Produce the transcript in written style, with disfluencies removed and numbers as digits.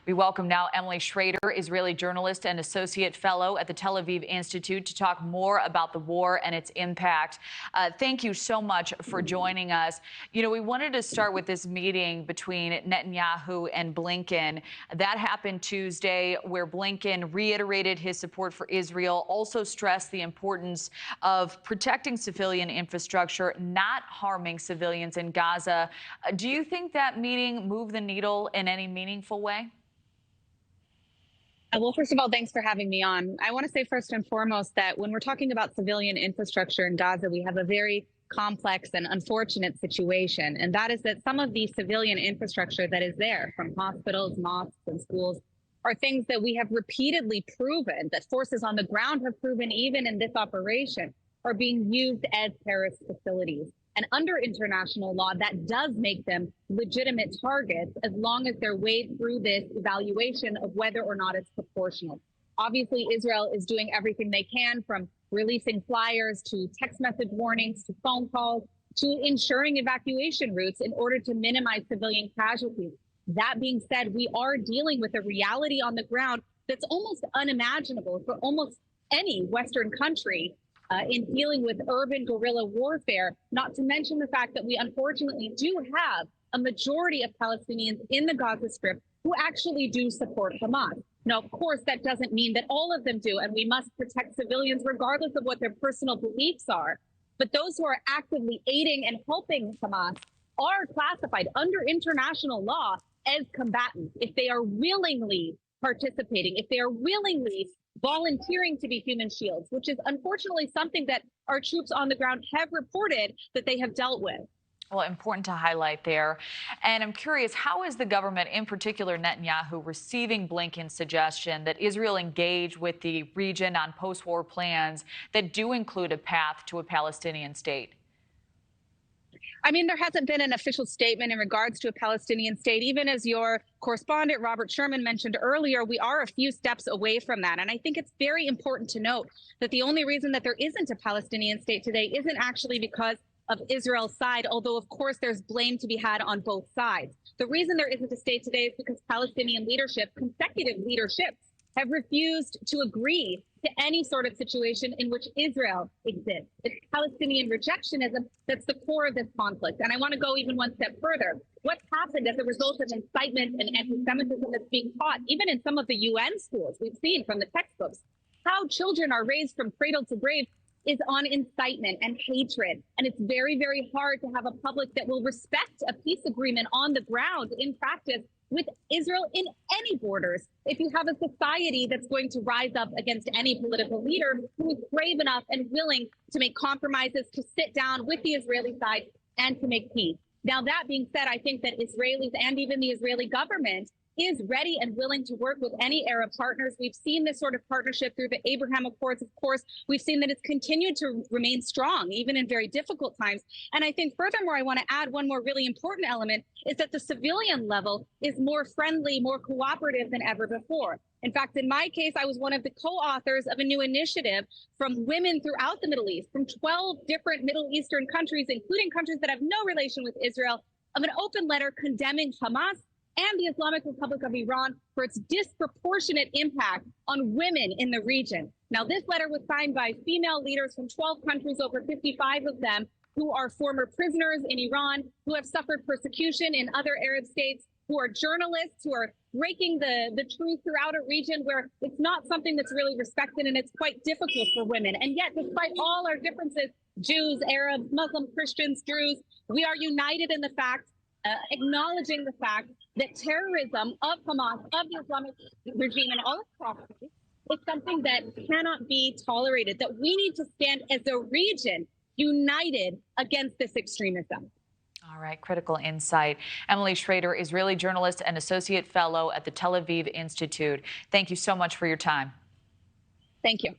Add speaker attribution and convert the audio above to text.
Speaker 1: We welcome now Emily Schrader, Israeli journalist and associate fellow at the Tel Aviv Institute, to talk more about the war and its impact. Thank you so much for joining us. You know, we wanted to start with this meeting between Netanyahu and Blinken. That happened Tuesday, where Blinken reiterated his support for Israel, also stressed the importance of protecting civilian infrastructure, not harming civilians in Gaza. Do you think that meeting moved the needle in any meaningful way?
Speaker 2: Well, first of all, thanks for having me on. I want to say first and foremost that when we're talking about civilian infrastructure in Gaza, we have a very complex and unfortunate situation. And that is that some of the civilian infrastructure that is there, from hospitals, mosques, and schools, are things that we have repeatedly proven, that forces on the ground have proven, even in this operation, are being used as terrorist facilities. And under international law, that does make them legitimate targets as long as they're weighed through this evaluation of whether or not it's proportional. Obviously, Israel is doing everything they can, from releasing flyers to text message warnings to phone calls to ensuring evacuation routes in order to minimize civilian casualties. That being said, we are dealing with a reality on the ground that's almost unimaginable for almost any Western country in dealing with urban guerrilla warfare, not to mention the fact that we unfortunately do have a majority of Palestinians in the Gaza Strip who actually do support Hamas. Now, of course, that doesn't mean that all of them do, and we must protect civilians regardless of what their personal beliefs are. But those who are actively aiding and helping Hamas are classified under international law as combatants if they are willingly participating, if they are willingly volunteering to be human shields, which is unfortunately something that our troops on the ground have reported that they have dealt with.
Speaker 1: Well, important to highlight there. And I'm curious, how is the government, in particular Netanyahu, receiving Blinken's suggestion that Israel engage with the region on post-war plans that do include a path to a Palestinian state?
Speaker 2: I mean, there hasn't been an official statement in regards to a Palestinian state. Even as your correspondent, Robert Sherman, mentioned earlier, we are a few steps away from that. And I think it's very important to note that the only reason that there isn't a Palestinian state today isn't actually because of Israel's side, although, of course, there's blame to be had on both sides. The reason there isn't a state today is because Palestinian leadership, consecutive leaderships, have refused to agree to any sort of situation in which Israel exists. It's Palestinian rejectionism that's the core of this conflict. And I want to go even one step further. What's happened as a result of incitement and anti-Semitism that's being taught, even in some of the UN schools, we've seen from the textbooks, how children are raised from cradle to grave is on incitement and hatred. And it's very, very hard to have a public that will respect a peace agreement on the ground in practice with Israel in any borders. If you have a society that's going to rise up against any political leader who is brave enough and willing to make compromises, to sit down with the Israeli side and to make peace. Now, that being said, I think that Israelis and even the Israeli government is ready and willing to work with any Arab partners. We've seen this sort of partnership through the Abraham Accords. Of course, we've seen that it's continued to remain strong, even in very difficult times. And I think furthermore, I want to add one more really important element is that the civilian level is more friendly, more cooperative than ever before. In fact, in my case, I was one of the co-authors of a new initiative from women throughout the Middle East, from 12 different Middle Eastern countries, including countries that have no relation with Israel, of an open letter condemning Hamas and the Islamic Republic of Iran for its disproportionate impact on women in the region. Now, this letter was signed by female leaders from 12 countries, over 55 of them, who are former prisoners in Iran, who have suffered persecution in other Arab states, who are journalists, who are breaking the truth throughout a region where it's not something that's really respected and it's quite difficult for women. And yet, despite all our differences, Jews, Arabs, Muslims, Christians, Druze, we are united in the fact, acknowledging the fact that terrorism of Hamas, of the Islamic regime and all its proxies is something that cannot be tolerated, that we need to stand as a region united against this extremism.
Speaker 1: All right, critical insight. Emily Schrader, Israeli journalist and associate fellow at the Tel Aviv Institute. Thank you so much for your time.
Speaker 2: Thank you.